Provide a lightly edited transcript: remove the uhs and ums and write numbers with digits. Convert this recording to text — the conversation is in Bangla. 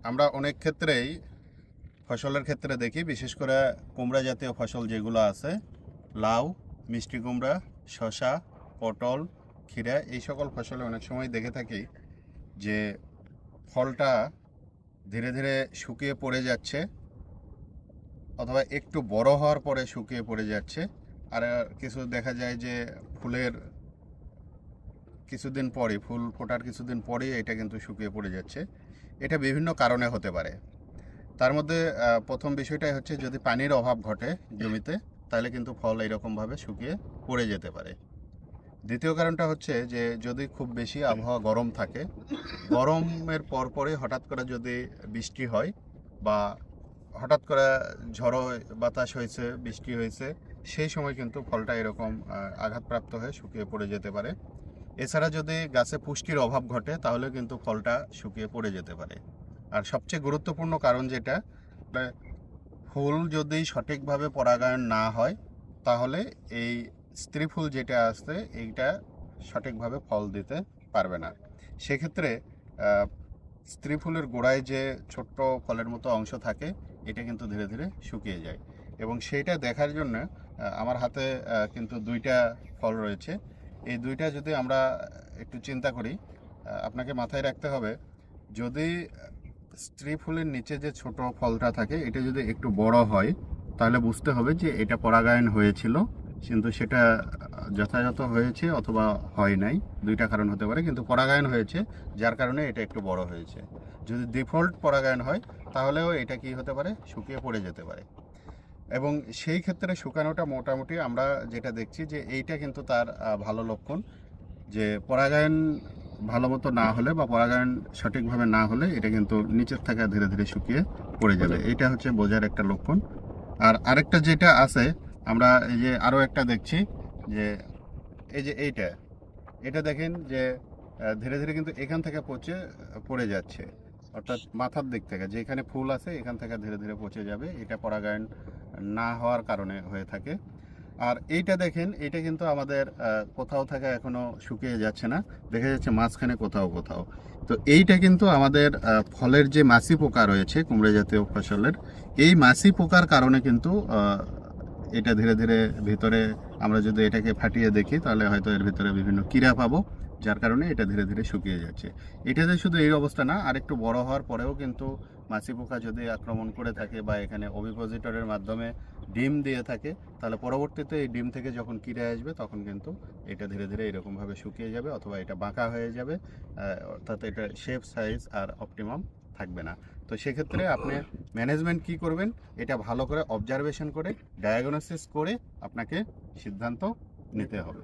আমরা অনেক ক্ষেত্রেই ফসলের ক্ষেত্রে দেখি, বিশেষ করে কুমড়া জাতীয় ফসল যেগুলো আছে, লাউ, মিষ্টি কুমড়া, শসা, পটল, ক্ষীরা, এই সকল ফসলে অনেক সময় দেখে থাকি যে ফলটা ধীরে ধীরে শুকিয়ে পড়ে যাচ্ছে, অথবা একটু বড় হওয়ার পরে শুকিয়ে পড়ে যাচ্ছে। আর কিছু দেখা যায় যে ফুলের কিছুদিন পরে, ফুল ফোটার কিছুদিন পরেই এটা কিন্তু শুকিয়ে পড়ে যাচ্ছে। এটা বিভিন্ন কারণে হতে পারে। তার মধ্যে প্রথম বিষয়টাই হচ্ছে, যদি পানির অভাব ঘটে জমিতে, তাহলে কিন্তু ফল এরকমভাবে শুকিয়ে পড়ে যেতে পারে। দ্বিতীয় কারণটা হচ্ছে যে যদি খুব বেশি আবহাওয়া গরম থাকে, গরমের পরপরই হঠাৎ করে যদি বৃষ্টি হয়, বা হঠাৎ করে ঝড়ো বাতাস হয়েছে, বৃষ্টি হয়েছে, সেই সময় কিন্তু ফলটা এরকম আঘাতপ্রাপ্ত হয়ে শুকিয়ে পড়ে যেতে পারে। এছাড়া যদি গাছে পুষ্টির অভাব ঘটে, তাহলে কিন্তু ফলটা শুকিয়ে পড়ে যেতে পারে। আর সবচেয়ে গুরুত্বপূর্ণ কারণ যেটা, ফুল যদি সঠিকভাবে পরাগায়ন না হয়, তাহলে এই স্ত্রী ফুল যেটা আছে এইটা সঠিকভাবে ফল দিতে পারবে না। সেক্ষেত্রে স্ত্রী ফুলের গোড়ায় যে ছোট্ট ফলের মতো অংশ থাকে, এটা কিন্তু ধীরে ধীরে শুকিয়ে যায়। এবং সেইটা দেখার জন্য আমার হাতে কিন্তু দুইটা ফল রয়েছে। এই দুইটা যদি আমরা একটু চিন্তা করি, আপনাকে মাথায় রাখতে হবে, যদি স্ত্রী ফুলের নিচে যে ছোট ফলটা থাকে এটা যদি একটু বড় হয়, তাহলে বুঝতে হবে যে এটা পরাগায়ন হয়েছিল, কিন্তু সেটা যথাযথ হয়েছে অথবা হয় নাই। দুইটা কারণ হতে পারে, কিন্তু পরাগায়ন হয়েছে যার কারণে এটা একটু বড় হয়েছে। যদি ডিফল্ট পরাগায়ন হয়, তাহলেও এটা কি হতে পারে, শুকিয়ে পড়ে যেতে পারে। এবং সেই ক্ষেত্রে শুকানোটা মোটামুটি আমরা যেটা দেখছি যে এইটা কিন্তু তার ভালো লক্ষণ, যে পরাগায়ন ভালো মতো না হলে বা পরাগায়ন সঠিকভাবে না হলে এটা কিন্তু নিচের থেকে ধীরে ধীরে শুকিয়ে পড়ে যাবে। এটা হচ্ছে বোঝার একটা লক্ষণ। আর আরেকটা যেটা আছে, আমরা এই যে আরও একটা দেখছি যে এই যে এটা দেখেন যে ধীরে ধীরে কিন্তু এখান থেকে পচে পড়ে যাচ্ছে, অর্থাৎ মাথার দিক থেকে যেখানে ফুল আছে এখান থেকে ধীরে ধীরে পচে যাবে। এটা পরাগায়ন না হওয়ার কারণে হয়ে থাকে। আর এইটা দেখেন, এটা কিন্তু আমাদের কোথাও থেকে এখনো শুকিয়ে যাচ্ছে না, দেখা যাচ্ছে মাঝখানে কোথাও কোথাও। তো এইটা কিন্তু আমাদের ফলের যে মাছি পোকা রয়েছে কুমড়া জাতীয় ফসলের, এই মাছি পোকার কারণে কিন্তু এটা ধীরে ধীরে ভিতরে, আমরা যদি এটাকে ফাটিয়ে দেখি তাহলে হয়তো এর ভিতরে বিভিন্ন কীড়া পাবো, যার কারণে এটা ধীরে ধীরে শুকিয়ে যাচ্ছে। এটাতে শুধু এই অবস্থা না, আরেকটু বড় হওয়ার পরেও কিন্তু মাছি পোকা যদি আক্রমণ করে থাকে বা এখানে ওভিপোজিটরের মাধ্যমে ডিম দিয়ে থাকে, তাহলে পরবর্তীতে এই ডিম থেকে যখন কিরে আসবে তখন কিন্তু এটা ধীরে ধীরে এরকমভাবে শুকিয়ে যাবে, অথবা এটা বাঁকা হয়ে যাবে, অর্থাৎ এটা শেপ সাইজ আর অপটিমাম থাকবে না। তো সেক্ষেত্রে আপনি ম্যানেজমেন্ট কি করবেন, এটা ভালো করে অবজারভেশন করে ডায়াগনোসিস করে আপনাকে সিদ্ধান্ত নিতে হবে।